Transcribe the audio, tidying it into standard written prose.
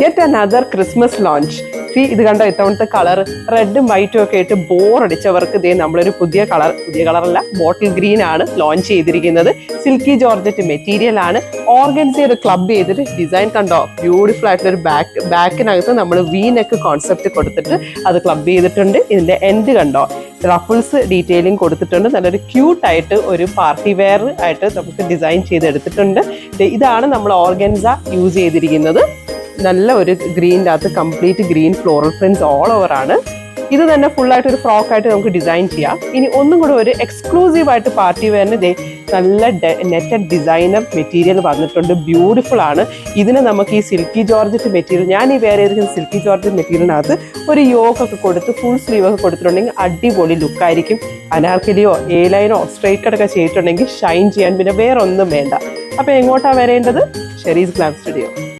Yet another Christmas launch. See, ഇത് കണ്ടോ ഇത്തവണത്തെ കളർ റെഡും വൈറ്റും ഒക്കെ ആയിട്ട് ബോറടിച്ചവർക്ക് ഇതേ നമ്മളൊരു പുതിയ കളറല്ല ബോട്ടിൽ ഗ്രീൻ ആണ് ലോഞ്ച് ചെയ്തിരിക്കുന്നത്. സിൽക്കി ജോർജറ്റ് മെറ്റീരിയൽ ആണ്. ഓർഗൻസയുടെ ക്ലബ് ചെയ്തിട്ട് ഡിസൈൻ കണ്ടോ ബ്യൂട്ടിഫുൾ ആയിട്ടുള്ള ഒരു ബാക്കിനകത്ത് നമ്മൾ വി നെക്ക് കോൺസെപ്റ്റ് കൊടുത്തിട്ട് അത് ക്ലബ് ചെയ്തിട്ടുണ്ട്. ഇതിന്റെ എൻഡ് കണ്ടോ റഫിൾസ് ഡീറ്റെയിലിംഗ് കൊടുത്തിട്ടുണ്ട്. നല്ലൊരു ക്യൂട്ടായിട്ട് ഒരു പാർട്ടി വെയർ ആയിട്ട് നമുക്ക് ഡിസൈൻ ചെയ്തെടുത്തിട്ടുണ്ട്. ഇതാണ് നമ്മൾ ഓർഗൻസ യൂസ് ചെയ്തിരിക്കുന്നത്. നല്ല ഒരു ഗ്രീൻ്റെ അകത്ത് complete green floral prints all over ആണ്. ഇത് തന്നെ ഫുൾ ആയിട്ട് ഒരു ഫ്രോക്ക് ആയിട്ട് നമുക്ക് ഡിസൈൻ ചെയ്യാം. ഇനി ഒന്നും കൂടെ ഒരു എക്സ്ക്ലൂസീവ് ആയിട്ട് പാർട്ടി വെയറിന് നല്ല നെറ്റഡ് ഡിസൈനർ മെറ്റീരിയൽ വന്നിട്ടുണ്ട്. ബ്യൂട്ടിഫുൾ ആണ്. ഇതിന് നമുക്ക് ഈ സിൽക്കി ജോർജറ്റ് മെറ്റീരിയൽ ഞാൻ ഈ വേറെ ഏതെങ്കിലും സിൽക്കി ജോർജറ്റ് മെറ്റീരിയലിനകത്ത് ഒരു യോക്കൊക്കെ കൊടുത്ത് ഫുൾ സ്ലീവ് ഒക്കെ കൊടുത്തിട്ടുണ്ടെങ്കിൽ അടിപൊളി ലുക്കായിരിക്കും. അനാർക്കലിയോ എ ലൈനോ സ്ട്രൈറ്റ് കട്ടൊക്കെ ചെയ്തിട്ടുണ്ടെങ്കിൽ ഷൈൻ ചെയ്യാൻ പിന്നെ വേറെ ഒന്നും വേണ്ട. അപ്പോൾ എങ്ങോട്ടാണ് വരേണ്ടത്? Sherry's glam studio.